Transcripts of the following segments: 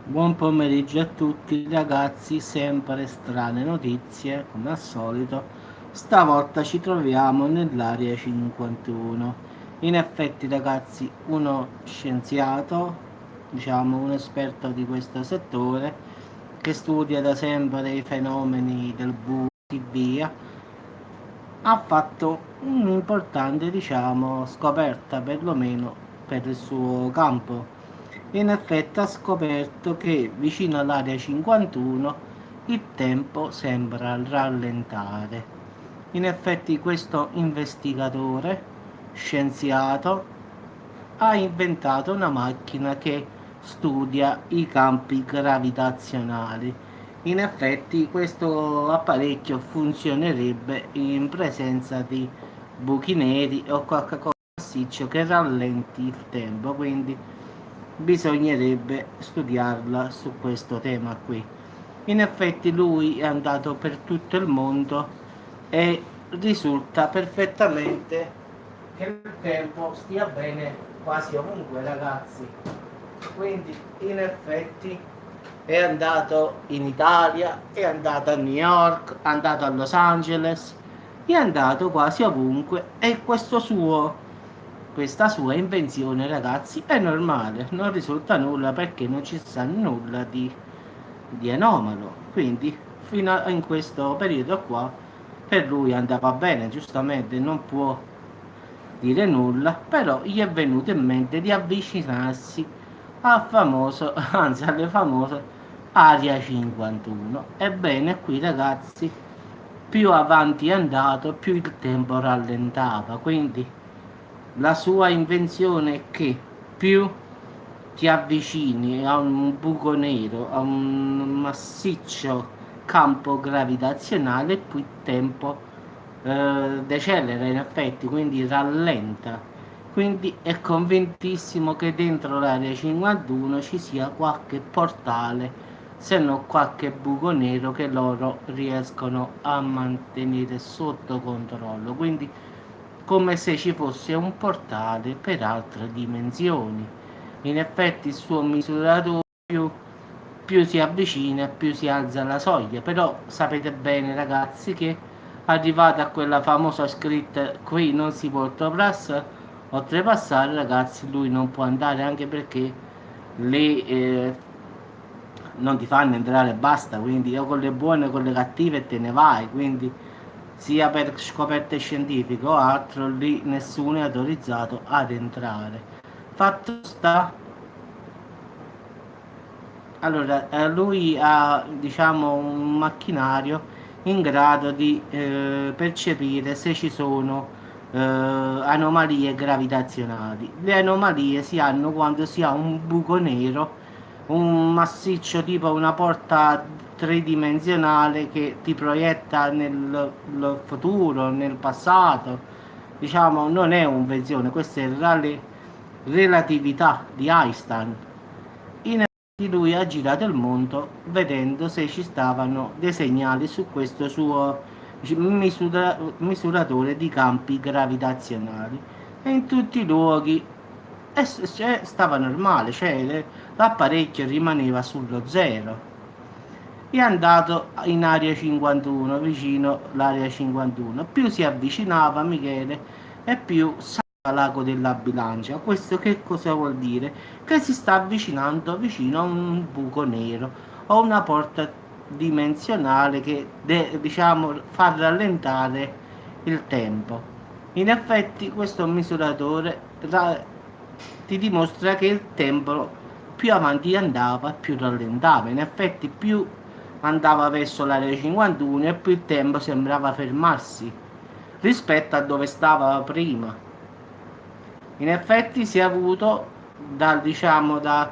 Buon pomeriggio a tutti ragazzi, sempre strane notizie come al solito. Stavolta ci troviamo nell'area 51. In effetti ragazzi, uno scienziato, diciamo un esperto di questo settore, che studia da sempre i fenomeni del buio e via, ha fatto un'importante, diciamo, scoperta perlomeno per il suo campo. In effetti ha scoperto che vicino all'area 51 il tempo sembra rallentare. In effetti questo investigatore, scienziato, ha inventato una macchina che studia i campi gravitazionali. In effetti questo apparecchio funzionerebbe in presenza di buchi neri o qualcosa di massiccio che rallenti il tempo, quindi bisognerebbe studiarla su questo tema qui. In effetti lui è andato per tutto il mondo e risulta perfettamente che il tempo stia bene quasi ovunque ragazzi. Quindi in effetti è andato in Italia, è andato a New York, è andato a Los Angeles, è andato quasi ovunque e questa sua invenzione ragazzi è normale, non risulta nulla perché non ci sta nulla di anomalo. Quindi fino a in questo periodo qua per lui andava bene, giustamente non può dire nulla, però gli è venuto in mente di avvicinarsi al famoso, anzi alle famose Area 51. Ebbene qui ragazzi, più avanti è andato, più il tempo rallentava, quindi la sua invenzione è che più ti avvicini a un buco nero, a un massiccio campo gravitazionale, più il tempo decelera in effetti, quindi rallenta. Quindi è convintissimo che dentro l'area 51 ci sia qualche portale, se no qualche buco nero che loro riescono a mantenere sotto controllo. Quindi come se ci fosse un portale per altre dimensioni. In effetti il suo misuratore più si avvicina più si alza la soglia, però sapete bene ragazzi che arrivata a quella famosa scritta qui non si può oltrepassare ragazzi, lui non può andare anche perché le non ti fanno entrare e basta, quindi o con le buone o con le cattive te ne vai, quindi sia per scoperte scientifiche o altro lì nessuno è autorizzato ad entrare. Fatto sta, allora lui ha diciamo un macchinario in grado di percepire se ci sono anomalie gravitazionali. Le anomalie si hanno quando si ha un buco nero, un massiccio tipo una porta tridimensionale che ti proietta nel futuro, nel passato. Diciamo, non è un'invenzione, questa è la relatività di Einstein. In effetti lui ha girato il mondo vedendo se ci stavano dei segnali su questo suo misuratore di campi gravitazionali e in tutti i luoghi stava normale, cioè l'apparecchio rimaneva sullo zero. È andato in area 51, vicino l'area 51. Più si avvicinava Michele e più saliva l'ago della bilancia. Questo che cosa vuol dire? Che si sta avvicinando vicino a un buco nero o una porta dimensionale che diciamo fa rallentare il tempo. In effetti questo misuratore ti dimostra che il tempo più avanti andava più rallentava. In effetti più andava verso l'area 51 e più il tempo sembrava fermarsi rispetto a dove stava prima. In effetti si è avuto diciamo da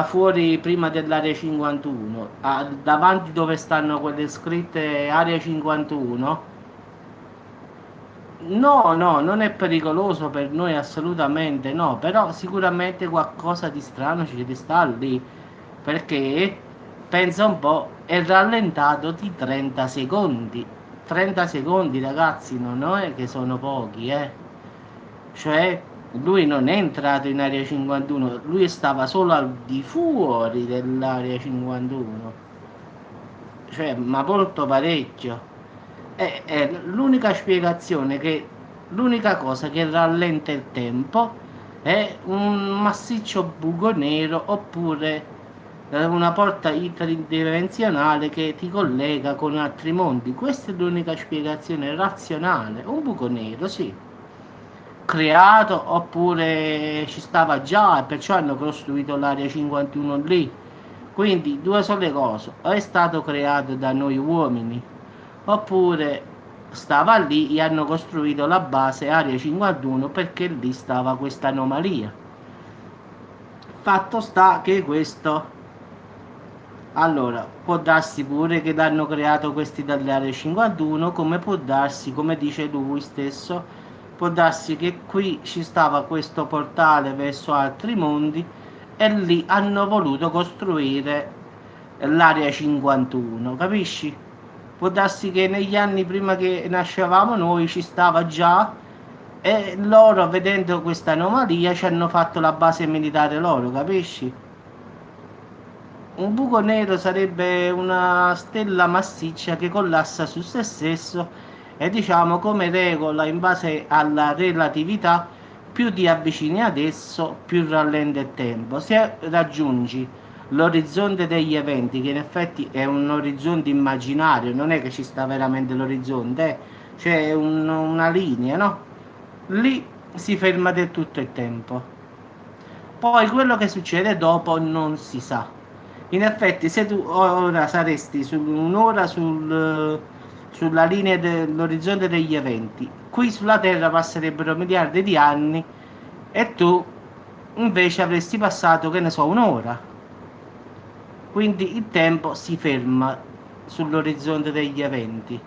fuori prima dell'area 51 davanti dove stanno quelle scritte area 51. No, no, non è pericoloso per noi assolutamente no, però sicuramente qualcosa di strano ci sta lì, perché pensa un po', è rallentato di 30 secondi. 30 secondi ragazzi non è che sono pochi, eh. Cioè Lui non è entrato in area 51, lui stava solo al di fuori dell'area 51, cioè ma molto parecchio. È l'unica spiegazione che l'unica cosa che rallenta il tempo è un massiccio buco nero oppure una porta interdimensionale che ti collega con altri mondi. Questa è l'unica spiegazione razionale. Un buco nero, sì, creato oppure ci stava già e perciò hanno costruito l'area 51 lì. Quindi due sole cose, o è stato creato da noi uomini oppure stava lì e hanno costruito la base area 51 perché lì stava questa anomalia. Fatto sta che questo, allora, può darsi pure che l'hanno creato questi dall'area 51, come può darsi, come dice lui stesso, può darsi che qui ci stava questo portale verso altri mondi e lì hanno voluto costruire l'area 51, capisci? Può darsi che negli anni prima che nascevamo noi ci stava già e loro vedendo questa anomalia ci hanno fatto la base militare loro, capisci? Un buco nero sarebbe una stella massiccia che collassa su se stesso e diciamo come regola in base alla relatività più ti avvicini ad esso più rallenta il tempo. Se raggiungi l'orizzonte degli eventi, che in effetti è un orizzonte immaginario, non è che ci sta veramente l'orizzonte, c'è una linea, no? Lì si ferma del tutto il tempo. Poi quello che succede dopo non si sa. In effetti, se tu ora saresti un'ora sulla linea dell'orizzonte degli eventi, qui sulla Terra passerebbero miliardi di anni e tu invece avresti passato, che ne so, un'ora. Quindi il tempo si ferma sull'orizzonte degli eventi,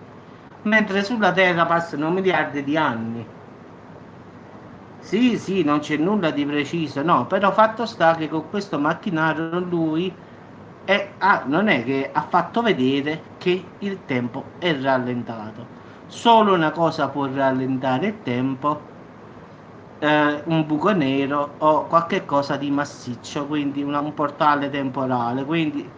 mentre sulla Terra passano miliardi di anni. Sì, sì, non c'è nulla di preciso, no, però fatto sta che con questo macchinario lui non è che ha fatto vedere che il tempo è rallentato. Solo una cosa può rallentare il tempo, un buco nero o qualche cosa di massiccio, quindi un portale temporale, quindi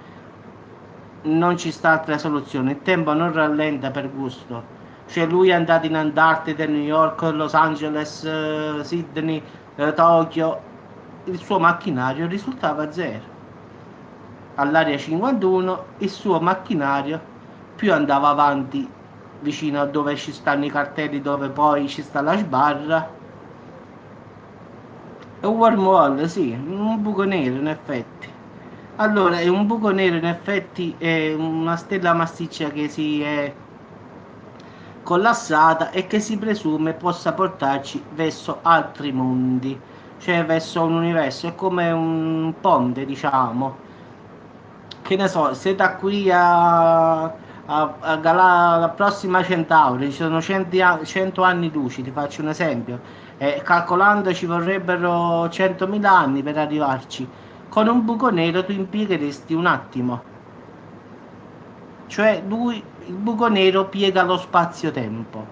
non ci sta altra soluzione, il tempo non rallenta per gusto. Cioè lui è andato in Antartide, New York, Los Angeles, Sydney, Tokyo, il suo macchinario risultava zero. All'area 51 il suo macchinario più andava avanti vicino a dove ci stanno i cartelli, dove poi ci sta la sbarra, è un wormhole, sì, un buco nero in effetti. Allora, è un buco nero in effetti è una stella massiccia che si è collassata e che si presume possa portarci verso altri mondi, cioè verso un universo, è come un ponte, diciamo. Che ne so, se da qui alla prossima Centauri ci sono 100 anni luci, ti faccio un esempio, calcolando ci vorrebbero 100.000 anni per arrivarci. Con un buco nero tu impiegheresti un attimo, cioè lui, il buco nero piega lo spazio-tempo.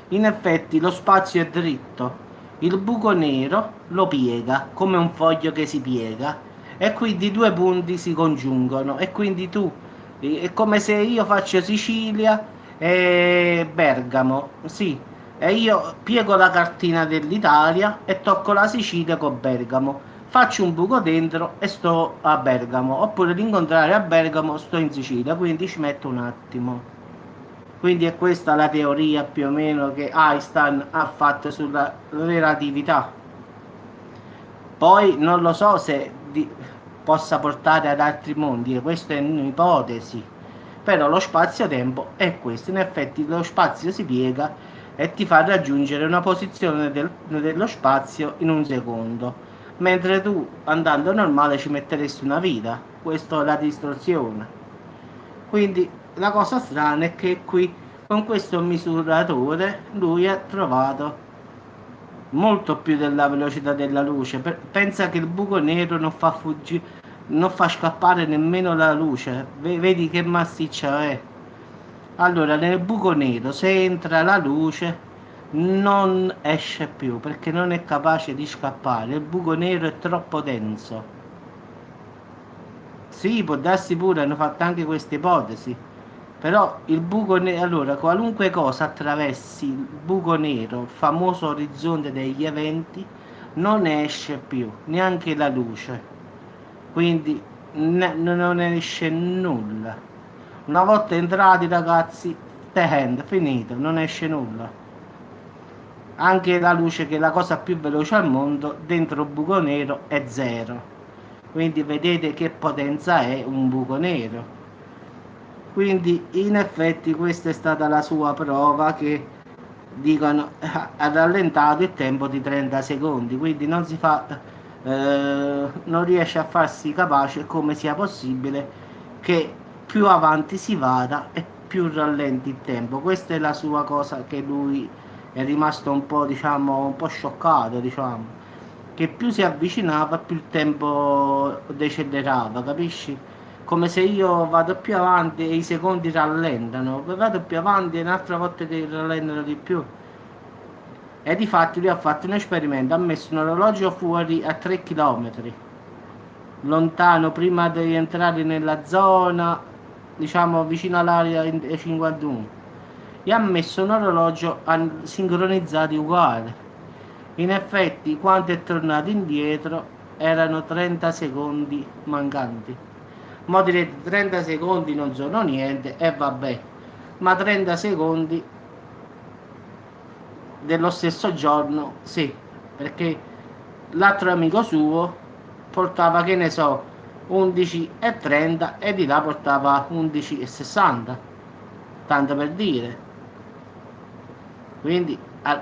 In effetti lo spazio è dritto, il buco nero lo piega come un foglio che si piega e quindi due punti si congiungono e quindi tu è come se io faccio Sicilia e Bergamo, sì, e io piego la cartina dell'Italia e tocco la Sicilia con Bergamo, faccio un buco dentro e sto a Bergamo, oppure l'incontrare a Bergamo sto in Sicilia, quindi ci metto un attimo. Quindi è questa la teoria più o meno che Einstein ha fatto sulla relatività. Poi non lo so se possa portare ad altri mondi, e questa è un'ipotesi. Però lo spazio-tempo è questo, in effetti lo spazio si piega e ti fa raggiungere una posizione dello spazio in un secondo, mentre tu andando normale ci metteresti una vita. Questa è la distorsione. Quindi la cosa strana è che qui con questo misuratore lui ha trovato molto più della velocità della luce. Pensa che il buco nero non fa fuggire, non fa scappare nemmeno la luce. Vedi che massiccia è. Allora, nel buco nero, se entra la luce, non esce più perché non è capace di scappare. Il buco nero è troppo denso. Sì, può darsi pure, hanno fatto anche queste ipotesi. Però il buco nero, allora, qualunque cosa attraversi il buco nero, il famoso orizzonte degli eventi, non ne esce più, neanche la luce. Quindi non ne esce nulla. Una volta entrati, ragazzi, the end, finito, non esce nulla. Anche la luce, che è la cosa più veloce al mondo, dentro il buco nero è zero. Quindi vedete che potenza è un buco nero. Quindi in effetti questa è stata la sua prova che dicono ha rallentato il tempo di 30 secondi, quindi non si fa non riesce a farsi capace come sia possibile che più avanti si vada e più rallenti il tempo. Questa è la sua cosa, che lui è rimasto un po', diciamo, un po' scioccato, diciamo, che più si avvicinava più il tempo decelerava, capisci? Come se io vado più avanti e i secondi rallentano, poi vado più avanti e un'altra volta che rallentano di più. E difatti lui ha fatto un esperimento, ha messo un orologio fuori a 3 km, lontano prima di entrare nella zona, diciamo vicino all'area 51. E ha messo un orologio sincronizzato uguale. In effetti, quando è tornato indietro, erano 30 secondi mancanti. Mo direte 30 secondi non sono niente, e vabbè, ma 30 secondi dello stesso giorno, sì, perché l'altro amico suo portava, che ne so, 11,30 e di là portava 11,60, tanto per dire. Quindi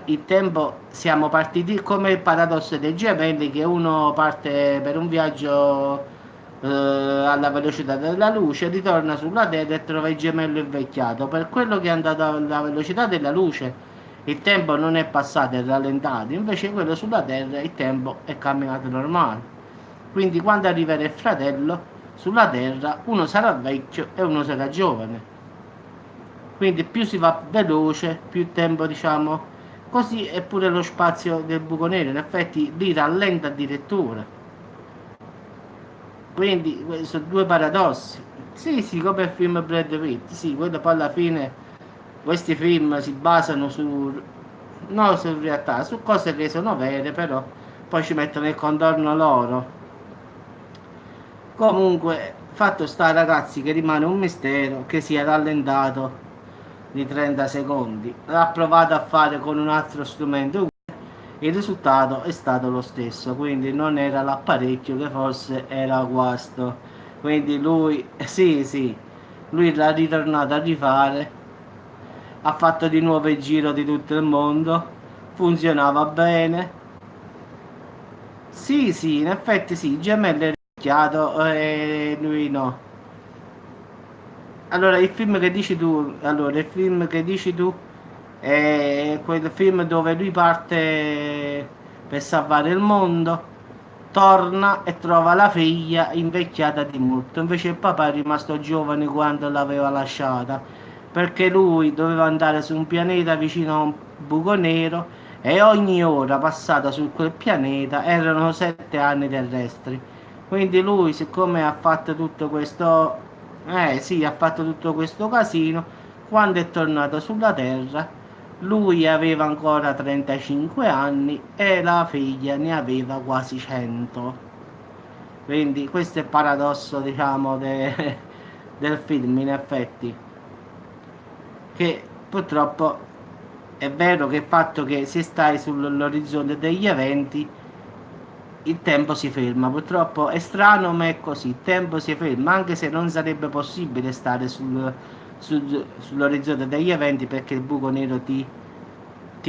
il tempo, siamo partiti come il paradosso dei gemelli, che uno parte per un viaggio alla velocità della luce, ritorna sulla Terra e trova il gemello invecchiato. Per quello che è andato alla velocità della luce, il tempo non è passato, è rallentato, invece quello sulla Terra il tempo è camminato normale. Quindi quando arriverà il fratello sulla Terra, uno sarà vecchio e uno sarà giovane. Quindi più si va veloce, più tempo, diciamo, così è pure lo spazio del buco nero, in effetti li rallenta addirittura. Quindi sono due paradossi. Sì, sì, come il film Brad Pitt, sì, quello poi alla fine questi film si basano su, non su realtà, su cose che sono vere, però poi ci mettono il contorno loro. Comunque, fatto sta, ragazzi, che rimane un mistero che si è rallentato di 30 secondi. L'ha provato a fare con un altro strumento, il risultato è stato lo stesso, quindi non era l'apparecchio, che forse era guasto. Quindi lui, sì, sì, lui l'ha ritornato a rifare, ha fatto di nuovo il giro di tutto il mondo, funzionava bene. Sì, sì, in effetti sì, il gemello è rischiato e lui no. Allora, il film che dici tu è quel film dove lui parte per salvare il mondo, torna e trova la figlia invecchiata di molto. Invece il papà è rimasto giovane quando l'aveva lasciata, perché lui doveva andare su un pianeta vicino a un buco nero e ogni ora passata su quel pianeta erano 7 anni terrestri. Quindi lui, siccome ha fatto tutto questo, sì, ha fatto tutto questo casino, quando è tornato sulla Terra, lui aveva ancora 35 anni e la figlia ne aveva quasi 100. Quindi questo è il paradosso, diciamo, del film, in effetti, che purtroppo è vero che il fatto che se stai sull'orizzonte degli eventi il tempo si ferma. Purtroppo è strano, ma è così. Il tempo si ferma, anche se non sarebbe possibile stare sull'orizzonte degli eventi, perché il buco nero ti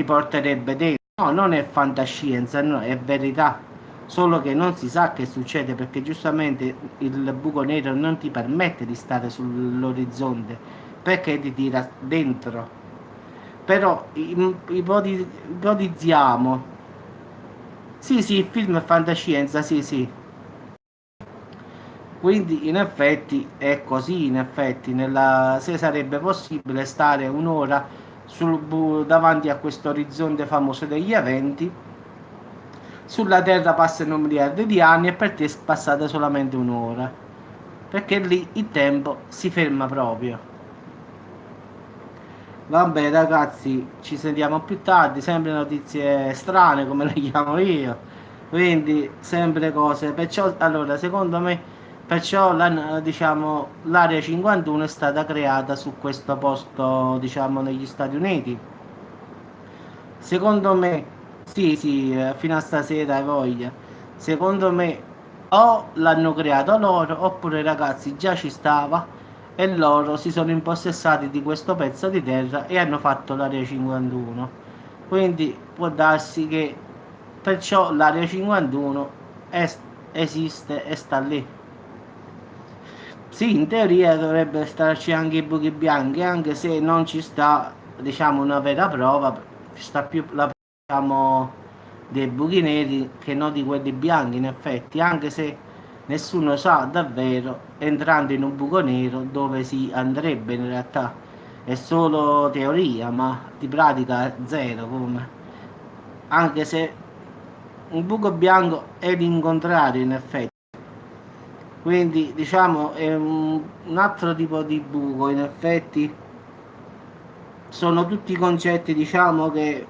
porterebbe dentro. No, non è fantascienza, no, è verità. Solo che non si sa che succede, perché giustamente il buco nero non ti permette di stare sull'orizzonte, perché ti tira dentro. Però ipotizziamo. Sì, sì, il film è fantascienza, sì, sì. Quindi in effetti è così, in effetti, se sarebbe possibile stare un'ora davanti a questo orizzonte famoso degli eventi. Sulla Terra passano miliardi di anni e per te è passata solamente un'ora, perché lì il tempo si ferma proprio. Vabbè ragazzi, ci sentiamo più tardi, sempre notizie strane come le chiamo io, quindi sempre cose, perciò allora secondo me perciò diciamo, l'area 51 è stata creata su questo posto, diciamo, negli Stati Uniti. Secondo me, sì, sì, fino a stasera hai voglia. Secondo me o l'hanno creato loro oppure i ragazzi già ci stava e loro si sono impossessati di questo pezzo di terra e hanno fatto l'area 51. Quindi può darsi che perciò l'area 51 esiste e sta lì. Sì, in teoria dovrebbe starci anche i buchi bianchi, anche se non ci sta, diciamo, una vera prova, ci sta più la diciamo, dei buchi neri che non di quelli bianchi, in effetti, anche se nessuno sa davvero, entrando in un buco nero, dove si andrebbe in realtà. È solo teoria, ma di pratica zero come. Anche se un buco bianco è l'incontrario, in effetti. Quindi diciamo è un altro tipo di buco, in effetti sono tutti concetti diciamo che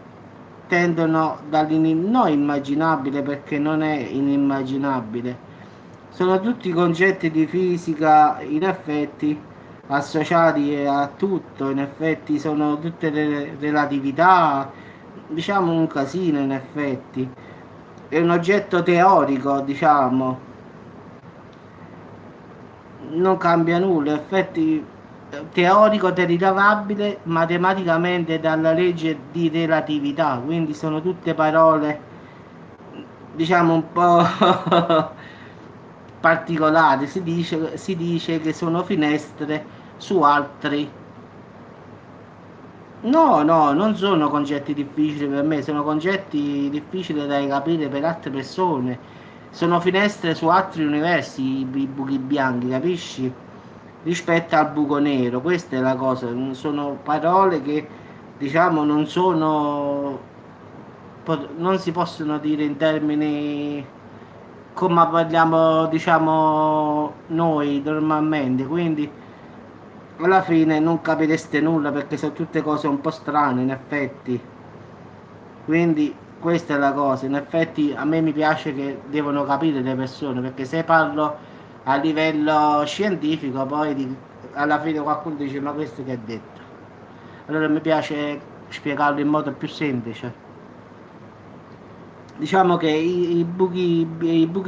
tendono no immaginabile perché non è inimmaginabile, sono tutti concetti di fisica in effetti associati a tutto, in effetti sono tutte le relatività, diciamo un casino in effetti, è un oggetto teorico diciamo non cambia nulla, effetti teorico derivabile matematicamente dalla legge di relatività, quindi sono tutte parole diciamo un po' particolari, si dice che sono finestre su altri. No, no, non sono concetti difficili per me, sono concetti difficili da capire per altre persone. Sono finestre su altri universi, i buchi bianchi, capisci? Rispetto al buco nero, questa è la cosa. Sono parole che, diciamo, non si possono dire in termini come parliamo, diciamo, noi normalmente. Quindi alla fine non capireste nulla perché sono tutte cose un po' strane in effetti, quindi questa è la cosa, in effetti a me mi piace che devono capire le persone perché se parlo a livello scientifico poi alla fine qualcuno dice ma questo che ha detto, allora mi piace spiegarlo in modo più semplice. Diciamo che i buchi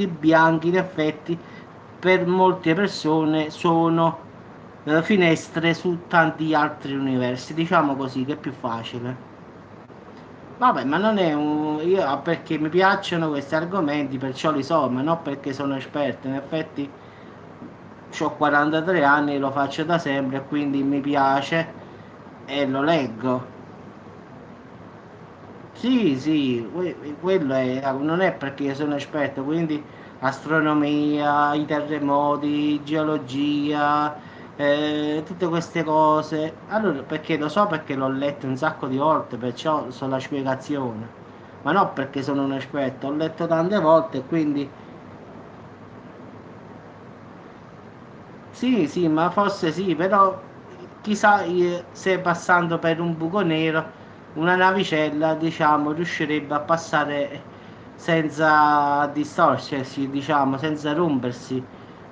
bianchi in effetti per molte persone sono finestre su tanti altri universi, diciamo così, che è più facile. Vabbè, ma non è un. Io perché mi piacciono questi argomenti, perciò li so, ma non perché sono esperto. In effetti ho 43 anni, lo faccio da sempre, quindi mi piace e lo leggo. Sì, sì, quello è, non è perché io sono esperto, quindi astronomia, i terremoti, geologia, tutte queste cose. Allora, perché lo so perché l'ho letto un sacco di volte, perciò so la spiegazione. Ma non perché sono un esperto, ho letto tante volte, quindi sì, sì, ma forse sì, però chissà se passando per un buco nero una navicella, diciamo, riuscirebbe a passare senza distorcersi, diciamo, senza rompersi.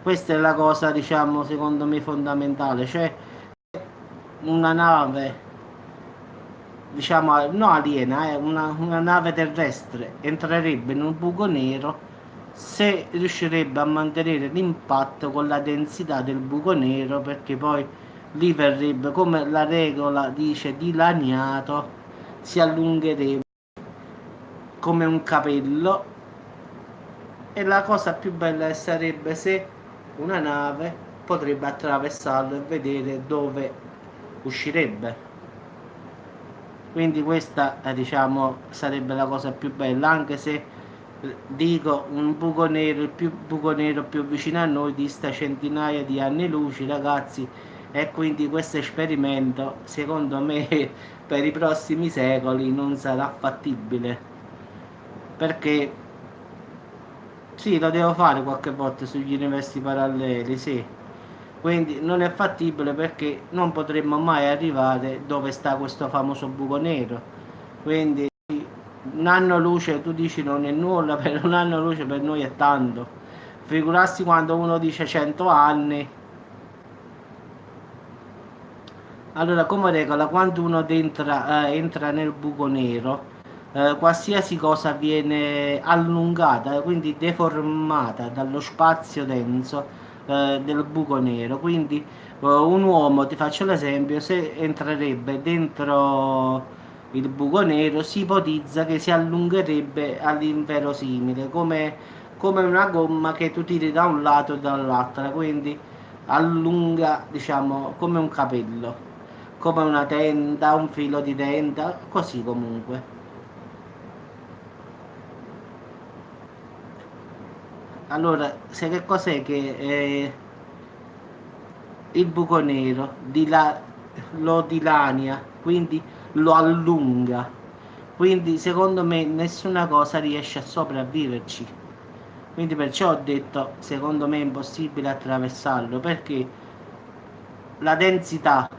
Questa è la cosa, diciamo, secondo me fondamentale, cioè una nave, diciamo, no aliena, una nave terrestre entrerebbe in un buco nero se riuscirebbe a mantenere l'impatto con la densità del buco nero, perché poi lì verrebbe, come la regola dice, dilaniato, si allungherebbe come un capello e la cosa più bella sarebbe se una nave potrebbe attraversarlo e vedere dove uscirebbe. Quindi questa diciamo sarebbe la cosa più bella, anche se dico un buco nero, il più buco nero più vicino a noi dista centinaia di anni luce, ragazzi, E quindi questo esperimento, secondo me, per i prossimi secoli non sarà fattibile, perché sì, lo devo fare qualche volta sugli universi paralleli, sì. Quindi non è fattibile perché non potremmo mai arrivare dove sta questo famoso buco nero. Quindi un anno luce tu dici non è nulla, per un anno luce per noi è tanto. Figurarsi quando uno dice 100 anni. Allora, come regola, quando uno entra nel buco nero, qualsiasi cosa viene allungata, quindi deformata dallo spazio denso del buco nero. Quindi un uomo, ti faccio l'esempio, se entrerebbe dentro il buco nero, si ipotizza che si allungherebbe all'inverosimile, come una gomma che tu tiri da un lato e dall'altro, quindi allunga, diciamo, come un capello, come una tenda, un filo di tenda, così comunque. Allora, sai che cos'è che il buco nero lo dilania, quindi lo allunga. Quindi secondo me nessuna cosa riesce a sopravviverci. Quindi perciò ho detto, secondo me è impossibile attraversarlo, perché la densità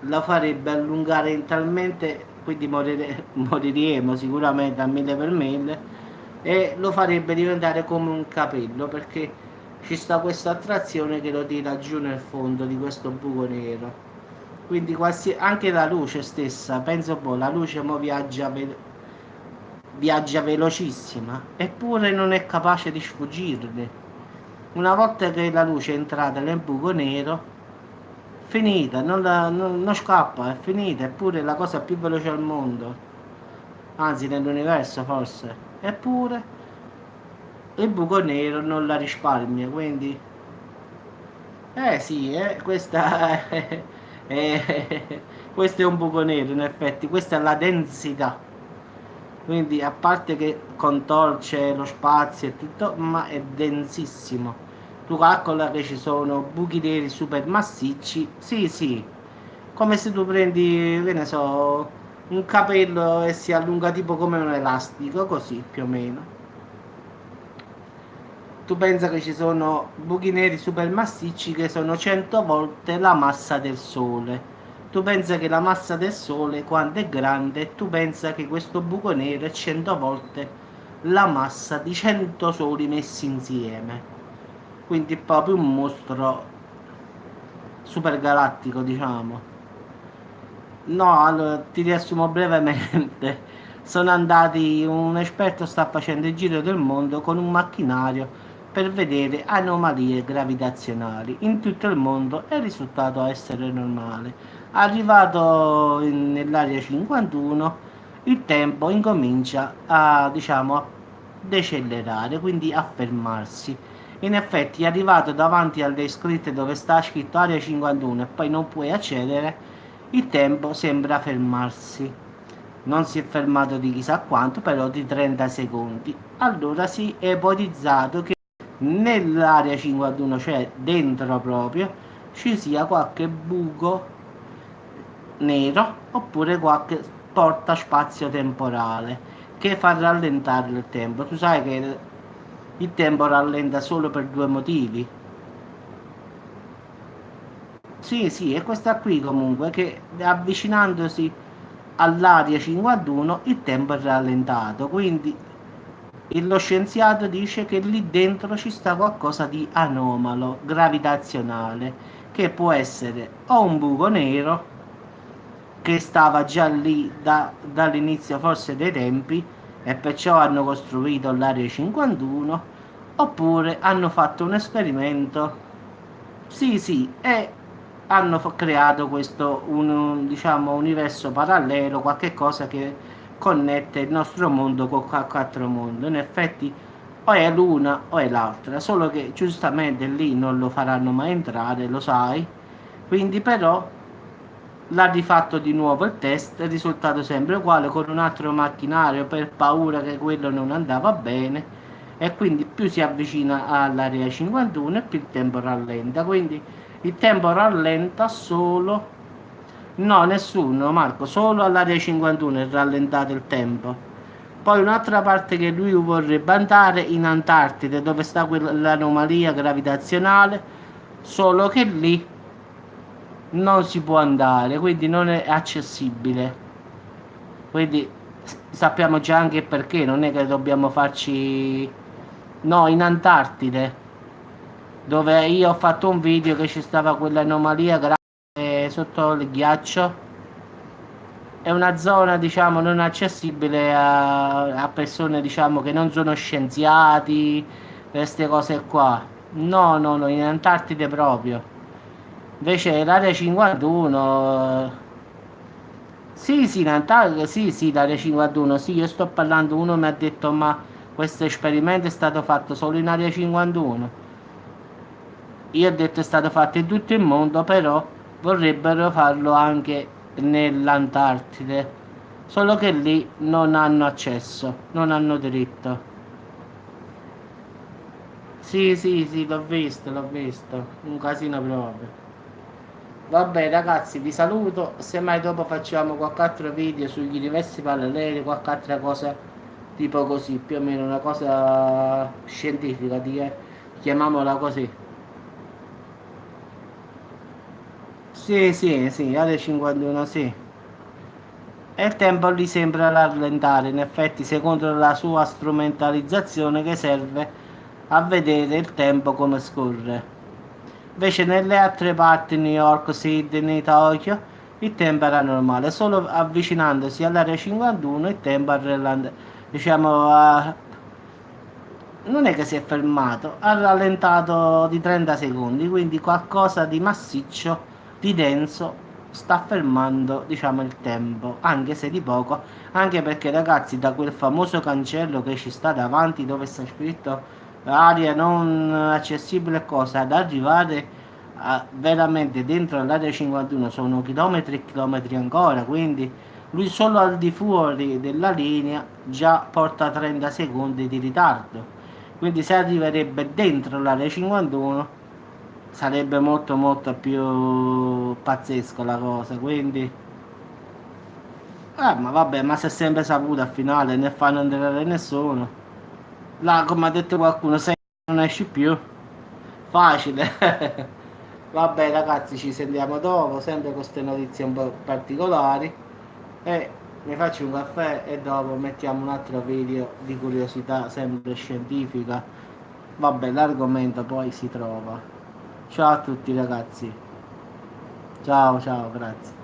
la farebbe allungare talmente, quindi moriremo sicuramente a 1000 per 1000, e lo farebbe diventare come un capello, perché ci sta questa attrazione che lo tira giù nel fondo di questo buco nero. Quindi anche la luce stessa, penso un po', la luce mo viaggia velocissima, eppure non è capace di sfuggirne. Una volta che la luce è entrata nel buco nero, finita, non scappa, è finita, eppure è la cosa più veloce al mondo, anzi nell'universo forse. Eppure il buco nero non la risparmia, quindi sì, questa questo è un buco nero in effetti, questa è la densità. Quindi a parte che contorce lo spazio e tutto, ma è densissimo. Tu calcola che ci sono buchi neri super massicci, sì sì, come se tu prendi, che ne so, un capello e si allunga tipo come un elastico, così più o meno. Tu pensa che ci sono buchi neri supermassicci che sono 100 volte la massa del Sole. Tu pensa che la massa del Sole quanto è grande, tu pensa che questo buco nero è 100 volte la massa di 100 soli messi insieme. Quindi è proprio un mostro supergalattico, diciamo. No, allora ti riassumo brevemente. Sono andati, un esperto sta facendo il giro del mondo con un macchinario per vedere anomalie gravitazionali in tutto il mondo e il risultato essere normale. Arrivato nell'area 51, il tempo incomincia a, diciamo, a decelerare, quindi a fermarsi. In effetti, arrivato davanti alle scritte dove sta scritto area 51 e poi non puoi accedere, il tempo sembra fermarsi. Non si è fermato di chissà quanto, però di 30 secondi. Allora si è ipotizzato che nell'area 51, cioè dentro proprio, ci sia qualche buco nero oppure qualche porta spazio-temporale che fa rallentare il tempo. Tu sai che il tempo rallenta solo per due motivi. Sì, sì, è questa qui comunque che avvicinandosi all'area 51 il tempo è rallentato, quindi lo scienziato dice che lì dentro ci sta qualcosa di anomalo, gravitazionale, che può essere o un buco nero che stava già lì dall'inizio forse dei tempi e perciò hanno costruito l'area 51, oppure hanno fatto un esperimento. Sì, sì, e hanno creato questo diciamo, universo parallelo, qualche cosa che connette il nostro mondo con qualche altro mondo. In effetti o è l'una o è l'altra, solo che giustamente lì non lo faranno mai entrare, lo sai. Quindi però l'ha rifatto di nuovo il test, è risultato sempre uguale con un altro macchinario per paura che quello non andava bene e quindi più si avvicina all'area 51 e più il tempo rallenta. Quindi Il tempo rallenta solo. No, nessuno, Marco, solo all'area 51 è rallentato il tempo. Poi un'altra parte che lui vorrebbe andare in Antartide, dove sta quell'anomalia gravitazionale, solo che lì non si può andare, quindi non è accessibile. Quindi sappiamo già anche perché, non è che dobbiamo farci. No, in Antartide, dove io ho fatto un video che ci stava quell'anomalia grave sotto il ghiaccio. È una zona, diciamo, non accessibile a persone, diciamo, che non sono scienziati, queste cose qua. No, no, no, in Antartide proprio. Invece l'area 51, sì, sì, in Antartide, sì, sì, l'area 51, sì, io sto parlando, uno mi ha detto, ma questo esperimento è stato fatto solo in area 51. Io ho detto è stato fatto in tutto il mondo, però vorrebbero farlo anche nell'Antartide. Solo che lì non hanno accesso, non hanno diritto. Sì, sì, sì, l'ho visto, l'ho visto. Un casino proprio. Vabbè ragazzi, vi saluto. Semmai dopo facciamo qualche altro video sugli universi paralleli, qualche altra cosa tipo così, più o meno una cosa scientifica, chiamiamola così. Sì, sì, sì, alle 51, sì. E il tempo lì sembra rallentare, in effetti, secondo la sua strumentalizzazione che serve a vedere il tempo come scorre. Invece nelle altre parti, New York, Sydney, Tokyo, il tempo era normale, solo avvicinandosi all'area 51 il tempo ha diciamo, non è che si è fermato, ha rallentato di 30 secondi, quindi qualcosa di massiccio, di denso, sta fermando, diciamo, il tempo, anche se di poco, anche perché ragazzi, da quel famoso cancello che ci sta davanti dove sta scritto area non accessibile cosa, ad arrivare veramente dentro l'area 51 sono chilometri e chilometri ancora, quindi lui solo al di fuori della linea già porta 30 secondi di ritardo. Quindi se arriverebbe dentro l'area 51 sarebbe molto molto più pazzesco la cosa. Quindi, ma vabbè, ma si è sempre saputo al finale, ne fanno entrare nessuno. Là, come ha detto qualcuno, se non esci più, facile. Vabbè ragazzi, ci sentiamo dopo, sempre con queste notizie un po' particolari. E mi faccio un caffè e dopo mettiamo un altro video di curiosità, sempre scientifica. Vabbè, l'argomento poi si trova. Ciao a tutti ragazzi. Ciao, ciao, grazie.